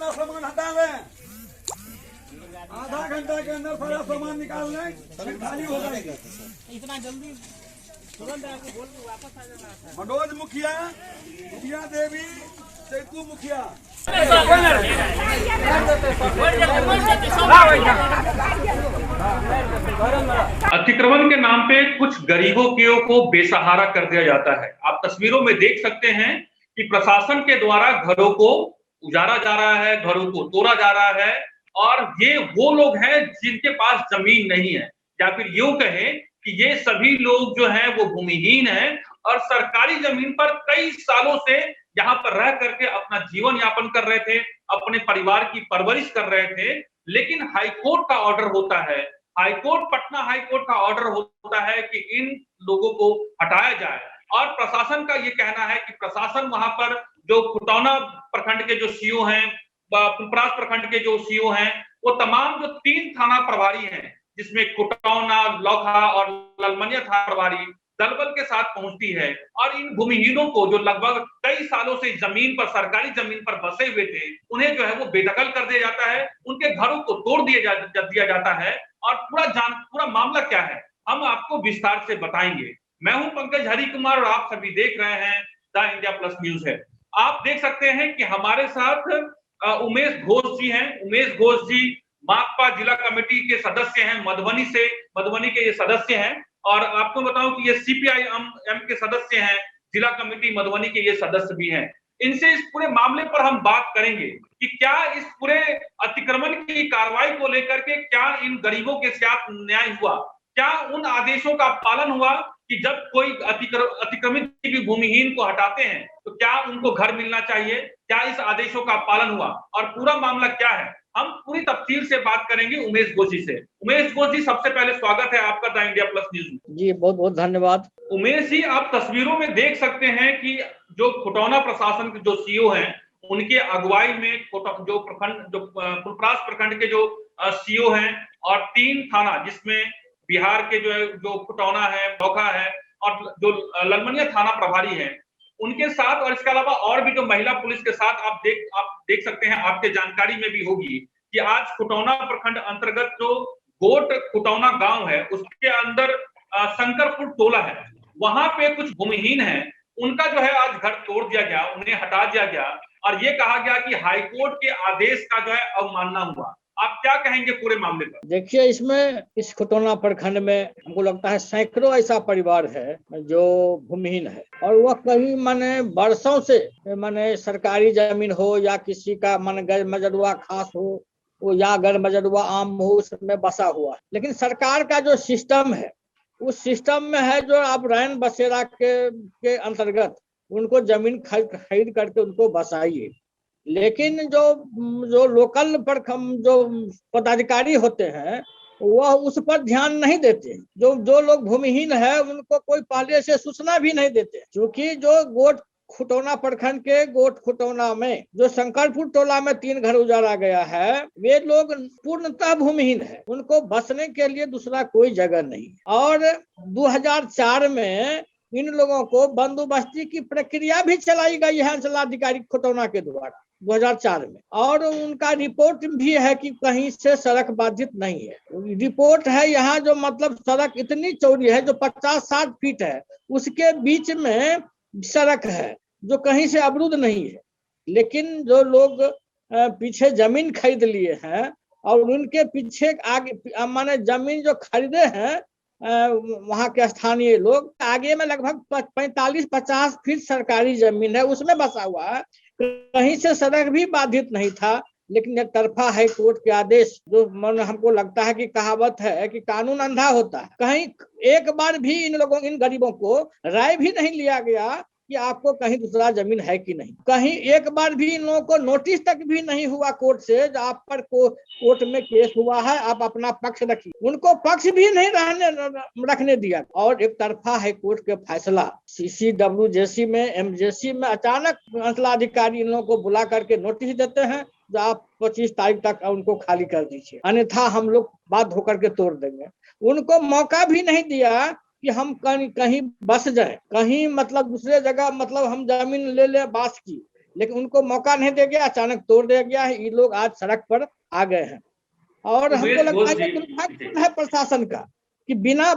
सामान हटा लें, आधा घंटा के अंदर सारा सामान निकाल लें, फिर खाली हो जाएगा। इतना जल्दी तुरंत आपको बोल के वापस आ जाना। मनोज मुखिया, मुखिया देवी, चैतू मुखिया। अतिक्रमण के नाम पे कुछ गरीबों को बेसहारा कर दिया जाता है। आप तस्वीरों में देख सकते हैं कि प्रशासन के द्वारा घरों को उजाड़ा जा रहा है, घरों को तोड़ा जा रहा है, और ये वो लोग हैं जिनके पास जमीन नहीं है, या फिर यूं कहें कि ये सभी लोग जो हैं वो भूमिहीन हैं और सरकारी जमीन पर कई सालों से यहाँ पर रह करके अपना जीवन यापन कर रहे थे, अपने परिवार की परवरिश कर रहे थे। लेकिन हाईकोर्ट का ऑर्डर होता है, पटना हाईकोर्ट का ऑर्डर होता है कि इन लोगों को हटाया जाए, और प्रशासन का ये कहना है कि प्रशासन वहां पर जो खुटौना प्रखंड के जो सीओ हैं, पुरपरास प्रखंड के जो सीओ हैं, वो तमाम जो 3 थाना प्रभारी हैं, जिसमें खुटौना, लौखा और ललमनिया थाना प्रभारी दल बल के साथ पहुंचती है, और इन भूमिहीनों को जो लगभग कई सालों से जमीन पर, सरकारी जमीन पर बसे हुए थे, उन्हें जो है वो बेदखल कर दिया जाता है, उनके घरों को तोड़ दिया जाता है। और पूरा मामला क्या है, हम आपको विस्तार से बताएंगे। मैं हूं पंकज हरिकुमार और आप सभी देख रहे हैं द इंडिया प्लस न्यूज है। आप देख सकते हैं कि हमारे साथ उमेश घोष जी हैं। उमेश घोष जी माकपा जिला कमेटी के सदस्य हैं, मधुबनी के ये सदस्य हैं, और आपको बताऊं कि ये सीपीआई-एम के सदस्य हैं, जिला कमेटी मधुबनी के ये सदस्य भी हैं। इनसे इस पूरे मामले पर हम बात करेंगे कि क्या इस पूरे अतिक्रमण की कार्रवाई को लेकर के क्या इन गरीबों के साथ न्याय हुआ, क्या उन आदेशों का पालन हुआ कि जब कोई अतिक्रमित भी भूमिहीन को हटाते हैं तो क्या उनको घर मिलना चाहिए, क्या इस आदेशों का पालन हुआ, और पूरा मामला क्या है, हम पूरी तफसील से बात करेंगे उमेश घोष जी से। उमेश घोष जी, सबसे पहले स्वागत है आपका द इंडिया प्लस न्यूज में। जी बहुत बहुत धन्यवाद। उमेश जी, आप तस्वीरों में देख सकते हैं कि जो खुटौना प्रशासन के जो सीओ हैं, उनके अगुवाई में जो पुरपरास प्रखंड के जो सीओ हैं, और 3 थाना जिसमें बिहार के जो खुटौना है, लौखा है, और जो ललमनिया थाना प्रभारी है, उनके साथ, और इसके अलावा और भी जो महिला पुलिस के साथ आप देख सकते हैं, आपके जानकारी में भी होगी कि आज खुटौना प्रखंड अंतर्गत जो गोट खुटौना गांव है, उसके अंदर शंकरपुर टोला है, वहां पे कुछ भूमिहीन है, उनका जो है आज घर तोड़ दिया गया, उन्हें हटा दिया गया, और ये कहा गया कि हाईकोर्ट के आदेश का जो है अवमानना हुआ। आप क्या कहेंगे पूरे मामले पर? देखिए, इसमें इस खुटौना प्रखंड में हमको लगता है सैकड़ों ऐसा परिवार है जो भूमिहीन है, और वह कहीं माने वर्षों से माने सरकारी जमीन हो या किसी का मन गैर मजरूआ खास हो, वो या गैर मजरूआ आम हो, उसमें बसा हुआ है। लेकिन सरकार का जो सिस्टम है, उस सिस्टम में है जो आप रैन बसेरा के अंतर्गत उनको जमीन खरीद करके उनको बसाइए। लेकिन जो लोकल पर जो पदाधिकारी होते हैं, वह उस पर ध्यान नहीं देते। जो लोग भूमिहीन है उनको कोई पहले से सूचना भी नहीं देते, क्योंकि जो गोट खुटौना प्रखंड के गोट खुटौना में जो शंकरपुर टोला में 3 घर उजाड़ा गया है, वे लोग पूर्णतः भूमिहीन है, उनको बसने के लिए दूसरा कोई जगह नहीं। और 2004 में इन लोगों को बंदोबस्ती की प्रक्रिया भी चलाई गई है अंचलाधिकारी खुटौना के द्वारा 2004 में, और उनका रिपोर्ट भी है कि कहीं से सड़क बाधित नहीं है। रिपोर्ट है यहाँ जो मतलब सड़क इतनी चौड़ी है जो 50-60 फीट है, उसके बीच में सड़क है जो कहीं से अवरुद्ध नहीं है। लेकिन जो लोग पीछे जमीन खरीद लिए हैं और उनके पीछे आगे माने जमीन जो खरीदे हैं वहां के स्थानीय लोग, आगे में लगभग 45-50 फीट सरकारी जमीन है, उसमें बसा हुआ है, कहीं से सड़क भी बाधित नहीं था। लेकिन एक तरफा हाई कोर्ट के आदेश, जो मन हमको लगता है कि कहावत है कि कानून अंधा होता है, कहीं एक बार भी इन गरीबों को राय भी नहीं लिया गया कि आपको कहीं दूसरा जमीन है कि नहीं। कहीं एक बार भी इन लोगों को नोटिस तक भी नहीं हुआ कोर्ट से, जो आप पर कोर्ट में केस हुआ है, आप अपना पक्ष रखिए। उनको पक्ष भी नहीं रखने दिया। और एक तरफा हाई कोर्ट के फैसला, CCWJC में, MJC में अचानक अंचलाधिकारी इन लोगों को बुला करके नोटिस देते हैं जो आप 25 तारीख तक उनको खाली कर दीजिए, अन्यथा हम लोग बाध्य होकर के तोड़ देंगे। उनको मौका भी नहीं दिया कि हम कहीं बस जाए, कहीं मतलब दूसरे जगह मतलब हम जमीन ले ले बास की, लेकिन उनको मौका नहीं दे गया, अचानक तोड़ दिया गया है। ये लोग आज सड़क पर आ गए हैं और हमको उमेश लगता घोष है जी, ये दुर्भाग्यपूर्ण है प्रशासन का कि बिना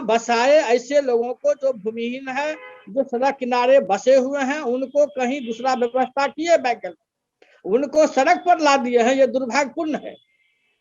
बसाए ऐसे लोगों को जो भूमिहीन है, जो सड़क किनारे बसे हुए हैं, उनको कहीं दूसरा व्यवस्था किए वैकल्पिक, उनको सड़क पर ला दिए हैं। ये दुर्भाग्यपूर्ण है।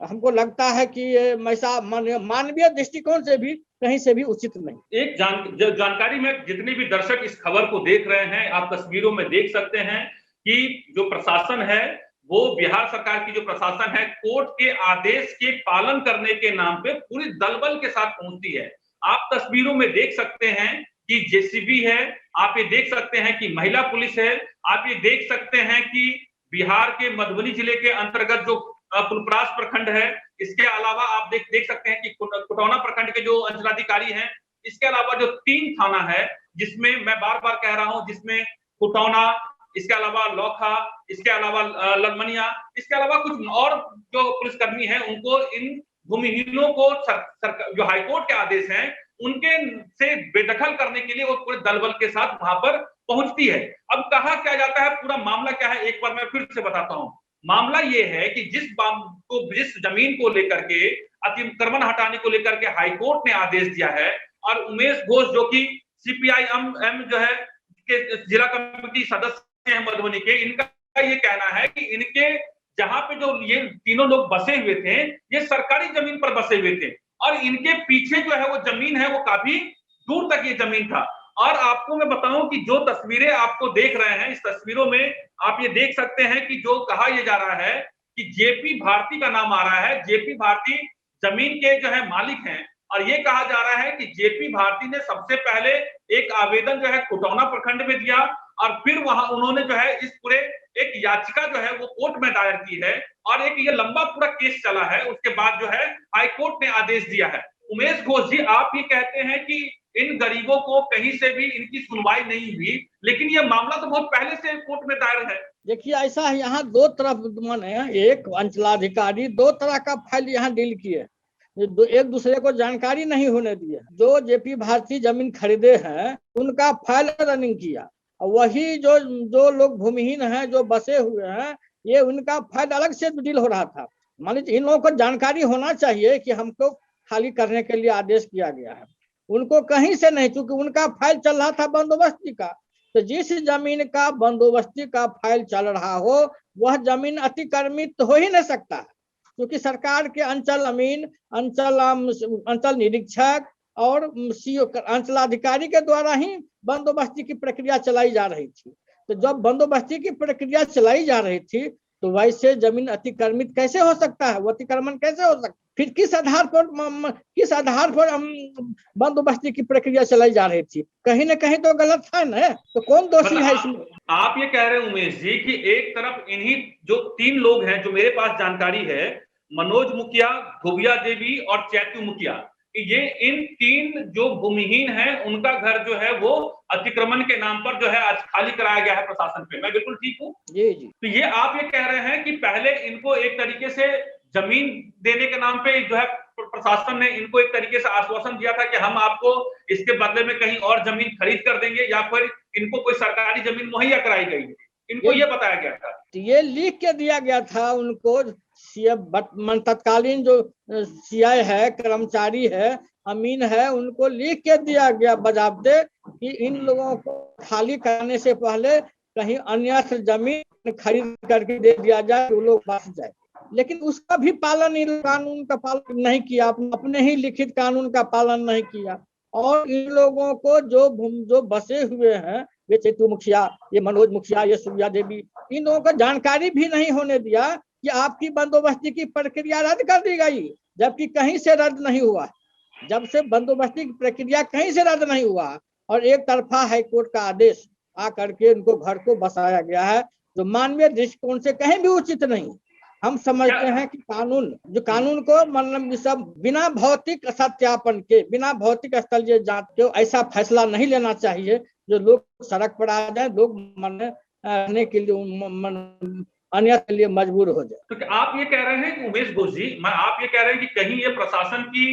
हमको लगता है कि ये मानवीय दृष्टिकोण से भी कहीं से भी उचित नहीं। एक जानकारी में जितने भी दर्शक इस खबर को देख रहे हैं, आप तस्वीरों में देख सकते हैं कि जो प्रशासन है वो बिहार सरकार की जो प्रशासन है, कोर्ट के आदेश के पालन करने के नाम पे पूरी दलबल के साथ पहुंचती है। आप तस्वीरों में देख सकते हैं कि जेसीबी है, आप ये देख सकते हैं कि महिला पुलिस है, आप ये देख सकते हैं कि बिहार के मधुबनी जिले के अंतर्गत जो फुलपरास प्रखंड है, इसके अलावा आप देख सकते हैं कि कुटौना प्रखंड के जो अंचलाधिकारी हैं, इसके अलावा जो 3 थाना है, जिसमें मैं बार बार कह रहा हूं, जिसमें कुटौना, इसके अलावा लौखा, इसके अलावा ललमनिया, इसके अलावा कुछ और जो पुलिसकर्मी हैं, उनको इन भूमिहीनों को जो हाईकोर्ट के आदेश हैं उनके से बेदखल करने के लिए वो पूरे दलबल के साथ वहां पर पहुंचती है। अब कहा क्या जाता है, पूरा मामला क्या है, एक बार मैं फिर से बताता हूं। मामला ये है कि जिस जमीन को लेकर के अतिक्रमण हटाने को लेकर के हाईकोर्ट ने आदेश दिया है, और उमेश घोष जो कि सीपीआई-एम जो है के जिला कमेटी सदस्य हैं मधुबनी के, इनका ये कहना है कि इनके जहां पे जो ये तीनों लोग बसे हुए थे, ये सरकारी जमीन पर बसे हुए थे, और इनके पीछे जो है वो जमीन है, वो काफी दूर तक ये जमीन था। और आपको मैं बताऊं कि जो तस्वीरें आपको देख रहे हैं, इस तस्वीरों में आप ये देख सकते हैं कि जो कहा यह जा रहा है कि जेपी भारती का नाम आ रहा है। जेपी भारती जमीन के जो है मालिक हैं, और ये कहा जा रहा है कि जेपी भारती ने सबसे पहले एक आवेदन जो है कुटौना प्रखंड में दिया, और फिर वहां उन्होंने जो है इस पूरे एक याचिका जो है वो कोर्ट में दायर की है, और एक ये लंबा पूरा केस चला है। उसके बाद जो है हाईकोर्ट ने आदेश दिया है। उमेश घोष जी, आप ये कहते हैं कि इन गरीबों को कहीं से भी इनकी सुनवाई नहीं हुई, लेकिन ये मामला तो बहुत पहले से कोर्ट में दायर है। देखिए, ऐसा है, यहाँ दो तरफ माने एक अंचलाधिकारी 2 तरह का फाइल यहाँ डील किए, एक दूसरे को जानकारी नहीं होने दिए। जो जेपी भारती जमीन खरीदे हैं उनका फाइल रनिंग किया, वही जो लोग भूमिहीन हैं, जो बसे हुए हैं, ये उनका फाइल अलग से डील हो रहा था। मान लीजिए इन लोगों को जानकारी होना चाहिए कि हमको खाली करने के लिए आदेश किया गया है, उनको कहीं से नहीं, क्योंकि उनका फाइल चल रहा था बंदोबस्ती का। तो जिस जमीन का बंदोबस्ती का फाइल चल रहा हो, वह जमीन अतिक्रमित हो ही नहीं सकता, क्योंकि सरकार के अंचल अमीन, अंचल निरीक्षक और अंचलाधिकारी के द्वारा ही बंदोबस्ती की प्रक्रिया चलाई जा रही थी। तो जब बंदोबस्ती की प्रक्रिया चलाई जा रही थी, तो वैसे जमीन अतिक्रमित कैसे हो सकता है, वो अतिक्रमण कैसे हो सकता है? फिर किस आधार पर बंदोबस्ती की प्रक्रिया चलाई जा रही थी? कहीं ना कहीं तो गलत है ना, तो कौन दोषी है इसमें? आप ये कह रहे हैं उमेश जी कि एक तरफ इन्हीं जो 3 लोग हैं, जो मेरे पास जानकारी है, मनोज मुखिया, धोबिया देवी और चैतु मुखिया, ये इन 3 जो भूमिहीन हैं, उनका घर जो है वो अतिक्रमण के नाम पर जो है आज खाली कराया गया है प्रशासन पे। मैं बिल्कुल ठीक हूँ? जी जी। तो ये आप ये कह रहे हैं कि पहले इनको एक तरीके से जमीन देने के नाम पे जो है प्रशासन ने इनको एक तरीके से आश्वासन दिया था कि हम आपको इसके बदले में कहीं और जमीन खरीद कर देंगे, या फिर इनको कोई सरकारी जमीन मुहैया कराई गई है, इनको ये बताया गया था? ये लिख के दिया गया था उनको। तत्कालीन जो सीआई है, कर्मचारी है, अमीन है, उनको लिख के दिया गया बजाबते कि इन लोगों को खाली करने से पहले कहीं अन्यत्र जमीन खरीद करके दे दिया जाए, वो लोग बच जाए। लेकिन उसका भी पालन, कानून का पालन नहीं किया, अपने ही लिखित कानून का पालन नहीं किया। और इन लोगों को जो बसे हुए हैं, ये चेतु मुखिया, ये मनोज मुखिया, ये सूर्या देवी, इन लोगों को जानकारी भी नहीं होने दिया कि आपकी बंदोबस्ती की प्रक्रिया रद्द कर दी गई, जबकि कहीं से रद्द नहीं हुआ। जब से बंदोबस्ती की प्रक्रिया कहीं से रद्द नहीं हुआ, और एक तरफा हाईकोर्ट का आदेश आकर के उनको घर को बसाया गया है, जो मानवीय दृष्टिकोण से कहीं भी उचित नहीं। हम समझते हैं कि कानून को मतलब सब बिना भौतिक सत्यापन के, बिना भौतिक स्थलीय जांच के ऐसा फैसला नहीं लेना चाहिए जो लोग सड़क पर आ जाए, लोग रहने के लिए अन्यथा के लिए मजबूर हो जाए। तो आप ये कह रहे हैं कि उमेश घोष जी, आप ये कह रहे हैं कि कहीं ये प्रशासन की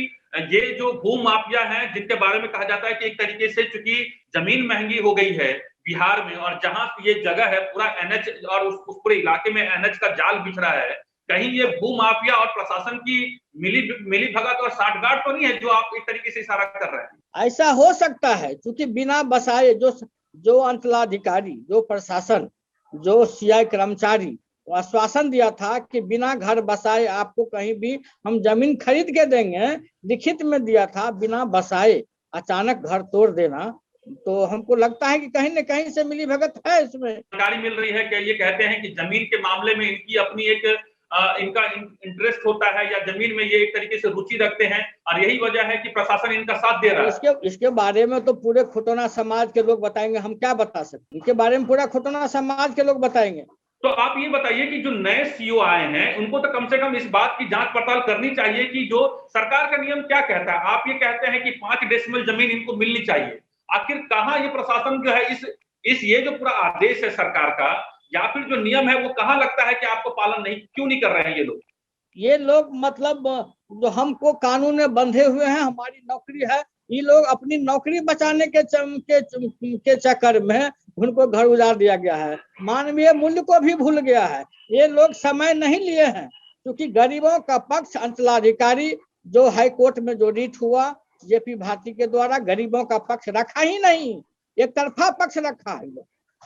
ये जो भू माफिया है जिनके बारे में कहा जाता है कि एक तरीके से चूंकि जमीन महंगी हो गई है बिहार में, और जहां ये जगह है पूरा एनएच और उस पूरे इलाके में एनएच का जाल बिछ रहा है, कहीं ये भू माफिया और प्रशासन की मिली भगत और साठगांठ तो नहीं है जो आप एक तरीके से इशारा कर रहे हैं? ऐसा हो सकता है, क्योंकि बिना बसाए जो अंचलाधिकारी, जो प्रशासन, जो सीआई कर्मचारी आश्वासन दिया था कि बिना घर बसाए आपको कहीं भी हम जमीन खरीद के देंगे, लिखित में दिया था, बिना बसाए अचानक घर तोड़ देना, तो हमको लगता है कि कहीं न कहीं से मिली भगत है इसमें। जानकारी मिल रही है कि ये कहते हैं कि जमीन के मामले में इनकी अपनी एक इनका इंटरेस्ट होता है या जमीन में ये एक तरीके से रुचि रखते हैं और यही वजह है कि प्रशासन इनका साथ दे रहा है। इसके बारे में तो पूरे खुटोना समाज के लोग बताएंगे, हम क्या बता सकते, इनके बारे में पूरा खुटोना समाज के लोग बताएंगे। तो आप ये बताइए कि जो नए सीईओ आए हैं उनको तो कम से कम इस बात की जांच पड़ताल करनी चाहिए कि जो सरकार का नियम क्या कहता है। आप ये कहते हैं कि 5 डेसिमल जमीन इनको मिलनी चाहिए, आखिर कहां ये प्रशासन जो है इस ये जो पूरा आदेश है सरकार का या फिर जो नियम है वो कहां लगता है कि आपको पालन क्यों नहीं कर रहे हैं ये लोग? मतलब जो हमको कानून में बंधे हुए हैं, हमारी नौकरी है, ये लोग अपनी नौकरी बचाने के चक्कर में उनको घर उजाड़ दिया गया है, मानवीय मूल्य को भी भूल गया है। ये लोग समय नहीं लिए हैं, क्योंकि गरीबों का पक्ष अंचलाधिकारी जो हाई कोर्ट में जो रिट हुआ जेपी भारती के द्वारा, गरीबों का पक्ष रखा ही नहीं, एक तरफा पक्ष रखा है लोग,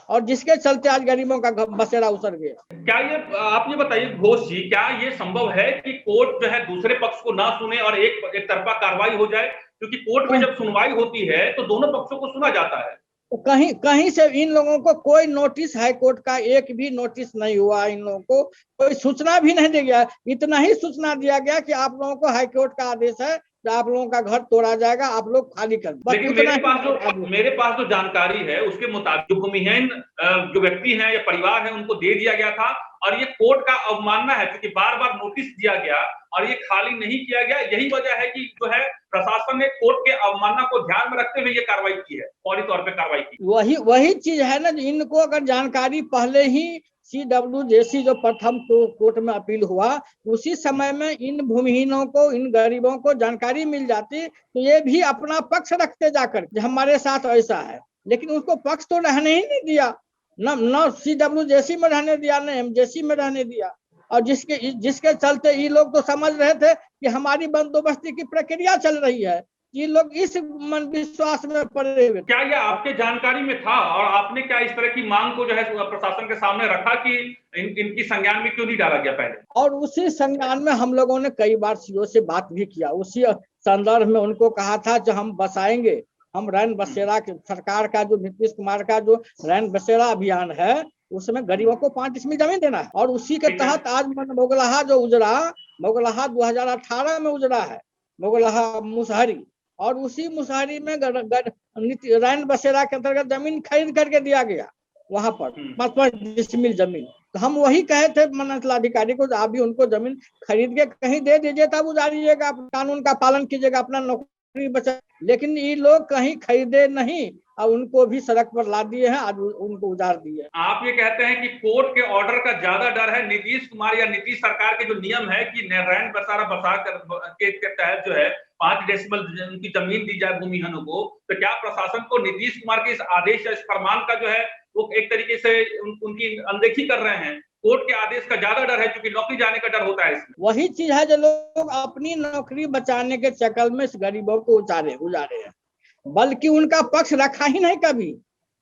और जिसके चलते आज गरीबों का बसेरा उतर गया। क्या ये आप ये बताइए घोष जी, क्या ये संभव है कि कोर्ट जो है दूसरे पक्ष को ना सुने और एक तरफा कार्रवाई हो जाए? क्योंकि कोर्ट में जब सुनवाई होती है तो दोनों पक्षों को सुना जाता है। तो कहीं से इन लोगों को कोई नोटिस, हाई कोर्ट का एक भी नोटिस नहीं हुआ, इन लोगों को कोई सूचना भी नहीं दिया गया। इतना ही सूचना दिया गया कि आप लोगों को हाई कोर्ट का आदेश है, आप लोगों का घर तोड़ा जाएगा, आप लोग खाली कर दो। लेकिन मेरे पास जो जानकारी है उसके मुताबिक जो भूमिहीन जो व्यक्ति हैं या परिवार है उनको दे दिया गया था, और ये कोर्ट का अवमानना है क्योंकि बार बार नोटिस दिया गया और ये खाली नहीं किया गया। यही वजह है कि जो है प्रशासन ने कोर्ट के अवमानना को ध्यान में रखते हुए ये कार्रवाई की है, फौरी तौर पे कार्रवाई की। वही चीज है ना, इनको अगर जानकारी पहले ही CWJC जो प्रथम कोर्ट में अपील हुआ, उसी समय में इन भूमिहीनों को, इन गरीबों को जानकारी मिल जाती तो ये भी अपना पक्ष रखते जाकर हमारे साथ ऐसा है। लेकिन उसको पक्ष तो रहने ही नहीं दिया, न CWJC में रहने दिया, न MJC में रहने दिया, और जिसके चलते ये लोग तो समझ रहे थे कि हमारी बंदोबस्ती की प्रक्रिया चल रही है, ये लोग इस मन विश्वास में पड़े हुए। क्या यह आपके जानकारी में था और आपने क्या इस तरह की मांग को जो है प्रशासन के सामने रखा कि इनकी संज्ञान में क्यों नहीं डाला गया पहले? और उसी संज्ञान में हम लोगों ने कई बार सीओ से बात भी किया, उसी संदर्भ में उनको कहा था जो हम बसाएंगे, हम रैन बसेरा के सरकार का जो नीतीश कुमार का जो रैन बसेरा अभियान है उसमें गरीबों को 5 डिसमिल जमीन देना है, और उसी के तहत आज मोगलाहा जो उजड़ा, मोगलाहा 2018 में उजड़ा है, मोगलाहा मुसहरी, और उसी मुसहरी में रैन बसेरा के अंतर्गत जमीन खरीद करके दिया गया, वहां पर 5 डिसमिल जमीन। तो हम वही कहे थे मंडलाधिकारी को, आप भी उनको जमीन खरीद के कहीं दे दीजिए, तब उजाड़िएगा, कानून का पालन कीजिएगा, अपना नौकरी बचा। लेकिन ये लोग कहीं खरीदे नहीं, अब उनको भी सड़क पर ला दिए हैं, आज उनको उजाड़ दिए। आप ये कहते हैं कि कोर्ट के ऑर्डर का ज्यादा डर है, नीतीश कुमार या नीतीश सरकार के जो नियम है कि रैन बसेरा बसा के तहत जो है 5 डेसिमल उनकी जमीन दी जाए भूमिहीनों को, तो क्या प्रशासन को नीतीश कुमार के इस आदेश या इस फरमान का जो है वो एक तरीके से उनकी अनदेखी कर रहे हैं? कोर्ट के आदेश का ज्यादा डर है क्योंकि नौकरी जाने का डर होता है इसमें। वही चीज है जो लोग अपनी नौकरी बचाने के चक्कर में इस गरीबों को उजाड़े हैं, बल्कि उनका पक्ष रखा ही नहीं कभी।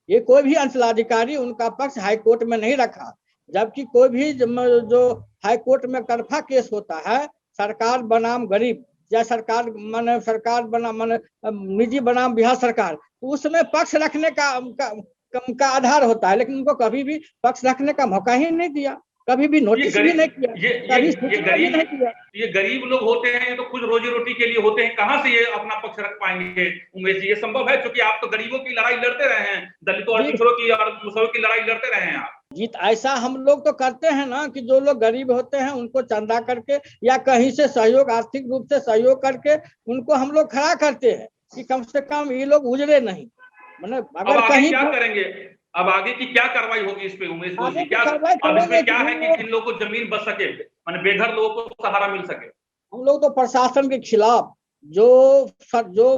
ये कोई भी अंचलाधिकारी उनका पक्ष हाई कोर्ट में नहीं रखा, जबकि कोई भी जो हाई कोर्ट में तरफा केस होता है, सरकार बनाम गरीब या सरकार बनाम निजी बनाम बिहार सरकार, तो उसमें पक्ष रखने का आधार होता है, लेकिन उनको कभी भी पक्ष रखने का मौका ही नहीं दिया, कभी भी नोटिस भी नहीं किया, कभी सूचना भी नहीं किया। ये गरीब लोग होते हैं, ये तो खुद रोजी रोटी के लिए होते हैं, कहां से ये अपना पक्ष रख पाएंगे उमेश जी? ये संभव है? क्योंकि आप तो गरीबों की लड़ाई लड़ते रहे हैं, दलितों और पिछड़ों की और मुसलमानों की लड़ाई लड़ते रहे हैं आप। जीत ऐसा हम लोग तो करते हैं ना कि जो लोग गरीब होते हैं उनको चंदा करके या कहीं से सहयोग, आर्थिक रूप से सहयोग करके उनको हम लोग खड़ा करते हैं कि कम से कम ये लोग उजड़े नहीं। मतलब अगर कहीं क्या करेंगे? अब आगे की क्या कार्रवाई होगी इस पे उमेश घोष जी? आगे की क्या कार्रवाई अब इसमें करेंगे क्या है कि कि इन लोगों को जमीन बच सके, माने बेघर लोगों को सहारा मिल सके? हम लोग तो प्रशासन के खिलाफ जो जो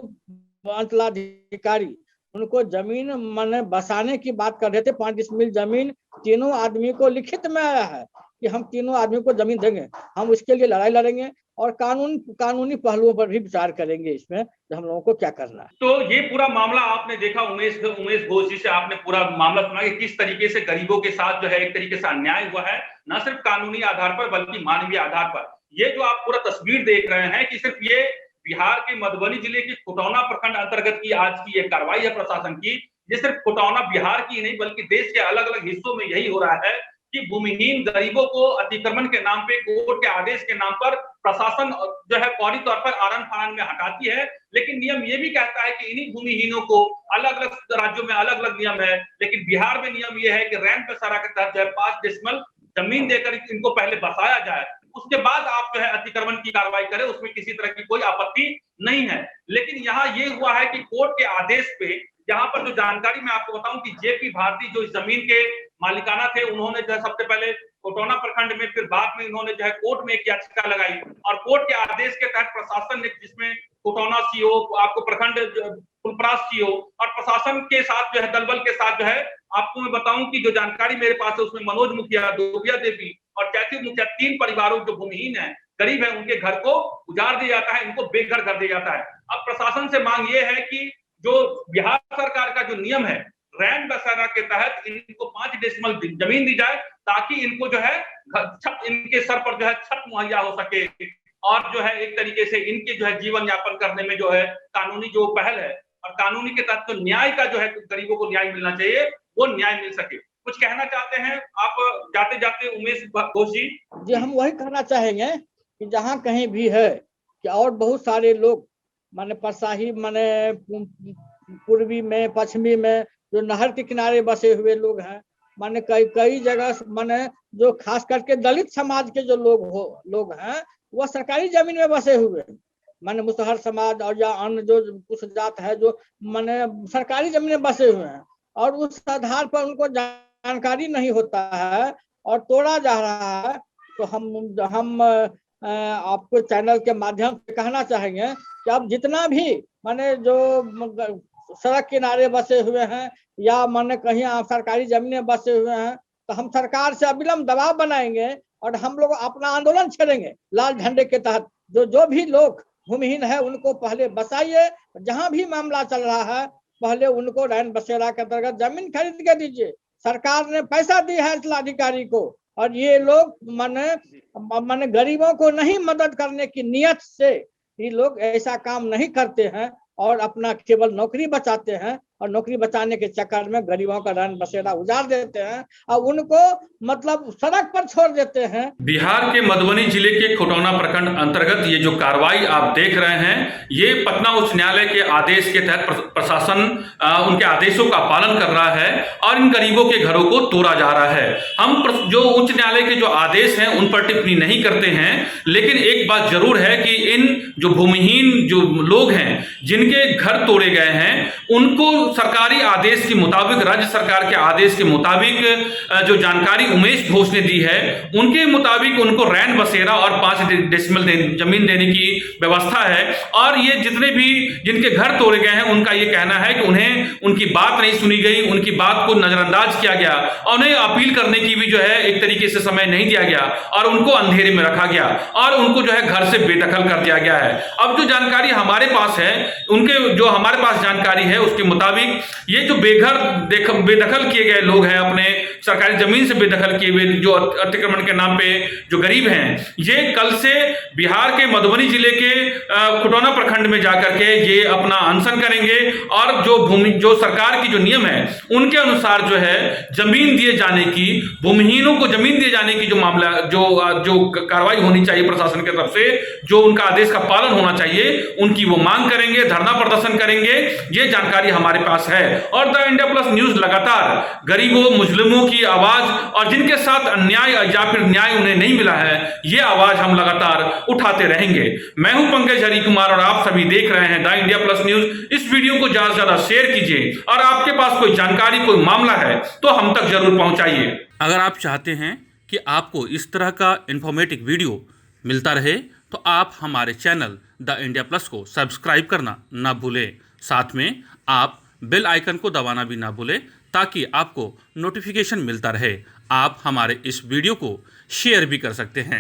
अंचलाधिकारी उनको जमीन माने बसाने की बात कर रहे थे, 5 डिसमिल जमीन तीनों आदमी को लिखित में आया है कि हम तीनों आदमी को जमीन देंगे, हम उसके लिए लड़ाई लड़ेंगे और कानूनी पहलुओं पर भी विचार करेंगे इसमें कि हम लोगों को क्या करना है। तो ये पूरा मामला आपने देखा, उमेश घोष जी से आपने पूरा मामला सुना कि किस तरीके से गरीबों के साथ जो है एक तरीके से अन्याय हुआ है, न सिर्फ कानूनी आधार पर बल्कि मानवीय आधार पर। ये जो आप पूरा तस्वीर देख रहे हैं कि सिर्फ ये बिहार के मधुबनी जिले के खुटौना प्रखंड अंतर्गत की आज की ये कार्रवाई है प्रशासन की। ये सिर्फ खुटौना बिहार की नहीं बल्कि देश के अलग अलग हिस्सों में यही हो रहा है कि भूमिहीन गरीबों को अतिक्रमण के नाम पे, कोर्ट के आदेश के नाम पर प्रशासन जो है फौरी तौर पर आरन फारन में हटाती है। लेकिन नियम ये भी कहता है कि इन्हीं भूमिहीनों को अलग अलग राज्यों में अलग अलग नियम है, लेकिन बिहार में नियम यह है कि रैन बसेरा के तहत जो है 5 डेसिमल जमीन देकर इनको पहले बसाया जाए, उसके बाद आप जो है अतिक्रमण की कार्रवाई करें, उसमें किसी तरह की कोई आपत्ति नहीं है। लेकिन यहाँ ये हुआ है कि कोर्ट के आदेश पे, यहाँ पर जो जानकारी मैं आपको बताऊं कि जेपी भारती जो इस जमीन के मालिकाना थे, उन्होंने जो है सबसे पहले खुटौना प्रखंड में, फिर बाद में इन्होंने जो है कोर्ट में एक याचिका लगाई और कोर्ट के आदेश के तहत प्रशासन ने, जिसमें खुटौना सीओ, आपको प्रखंड फुलपरास सीओ और प्रशासन के साथ जो है दलबल के साथ जो है, आपको मैं बताऊं कि जो जानकारी मेरे पास है उसमें मनोज मुखिया, दोबिया देवी और कैथी मुखिया 3 परिवारों जो भूमिहीन है, गरीब है, उनके घर को उजाड़ दिया जाता है, इनको बेघर कर दिया जाता है। अब प्रशासन से मांग ये है कि जो बिहार सरकार का जो नियम है रैन बसेरा के तहत इनको 5 डेसिमल जमीन दी जाए ताकि इनको जो है छत, इनके सर पर जो है छत मुहैया हो सके और जो है एक तरीके से इनके जो है जीवन यापन करने में जो है कानूनी जो पहल है और कानूनी के तहत तो न्याय का जो है गरीबों को न्याय मिलना चाहिए, वो न्याय मिल सके। कुछ कहना चाहते हैं आप जाते जाते उमेश घोष जी? जी, हम वही कहना चाहेंगे कि जहाँ कहीं भी है कि और बहुत सारे लोग माने परसाही, माने पूर्वी में, पश्चिमी में जो नहर के किनारे बसे हुए लोग हैं, माने कई जगह माने जो खास करके दलित समाज के जो लोग हैं वह सरकारी जमीन में बसे हुए हैं, माने मुसहर समाज और या अन्य जो कुछ जात है जो माने सरकारी जमीन में बसे हुए हैं और उस आधार पर उनको जानकारी नहीं होता है और तोड़ा जा रहा है। तो हम आपको चैनल के माध्यम से कहना चाहेंगे कि आप जितना भी माने जो सड़क किनारे बसे हुए हैं या माने कहीं आप सरकारी जमीन में बसे हुए हैं, तो हम सरकार से अविलंब दबाव बनाएंगे और हम लोग अपना आंदोलन छेड़ेंगे लाल झंडे के तहत। जो भी लोग भूमिहीन है उनको पहले बसाइए, जहां भी मामला चल रहा है पहले उनको रैन बसेरा के अंतर्गत जमीन खरीद के दीजिए। सरकार ने पैसा दी है जिलाधिकारी को और ये लोग माने गरीबों को नहीं मदद करने की नियत से ये लोग ऐसा काम नहीं करते हैं और अपना केवल नौकरी बचाते हैं और नौकरी बचाने के चक्कर में गरीबों का रैन बसेरा उजाड़ देते हैं और उनको मतलब सड़क पर छोड़ देते हैं। बिहार के मधुबनी जिले के खुटौना प्रखंड अंतर्गत ये जो कार्रवाई आप देख रहे हैं, ये पटना उच्च न्यायालय के आदेश के तहत प्रशासन उनके आदेशों का पालन कर रहा है और इन गरीबों के घरों को तोड़ा जा रहा है। हम जो उच्च न्यायालय के जो आदेश हैं उन पर टिप्पणी नहीं करते हैं, लेकिन एक बात जरूर है कि इन जो भूमिहीन जो लोग हैं जिनके घर तोड़े गए हैं, उनको सरकारी आदेश के मुताबिक, राज्य सरकार के आदेश के मुताबिक जो जानकारी उमेश घोष ने दी है उनके मुताबिक उनको रैन बसेरा और 5 डेसिमल जमीन देने की व्यवस्था है। और ये जितने भी जिनके घर तोड़े गए हैं उनका ये कहना है कि उन्हें उनकी बात नहीं सुनी गई, उनकी बात को नजरअंदाज किया गया और उन्हें अपील करने की भी जो है एक तरीके से समय नहीं दिया गया और उनको अंधेरे में रखा गया और उनको जो है घर से बेदखल कर दिया गया है। अब जो जानकारी हमारे पास है, उनके जो हमारे पास जानकारी है उसके मुताबिक ये जो बेदखल किए गए लोग हैं, अपने सरकारी जमीन से बेदखल किए हुए जो अतिक्रमण के नाम पे जो गरीब हैं, ये कल से बिहार के मधुबनी जिले के खुटौना प्रखंड में जाकर के ये अपना अनशन करेंगे और जो सरकार की जो नियम है उनके अनुसार जो है जमीन दिए जाने की, भूमिहीनों को जमीन दिए जाने की जो मामला जो कार्रवाई होनी चाहिए प्रशासन की तरफ से, जो उनका आदेश का पालन होना चाहिए, उनकी वो मांग करेंगे, धरना प्रदर्शन करेंगे। ये जानकारी हमारे पास है। और द इंडिया प्लस न्यूज लगातार गरीबों, मुस्लिमों की आवाज और जिनके साथ अन्याय या फिर न्याय उन्हें नहीं मिला है, ये आवाज हम लगातार उठाते रहेंगे। मैं हूं पंकज हरिकुमार और आप सभी देख रहे हैं द इंडिया प्लस न्यूज। इस वीडियो को ज्यादा से ज्यादा शेयर कीजिए और आपके पास कोई जानकारी, कोई मामला है तो हम तक जरूर पहुंचाइए। अगर आप चाहते हैं कि आपको इस तरह का इंफॉर्मेटिव वीडियो मिलता रहे तो आप हमारे चैनल द इंडिया प्लस को सब्सक्राइब करना ना भूलें। साथ में आप बेल आइकन को दबाना भी ना भूलें ताकि आपको नोटिफिकेशन मिलता रहे। आप हमारे इस वीडियो को शेयर भी कर सकते हैं।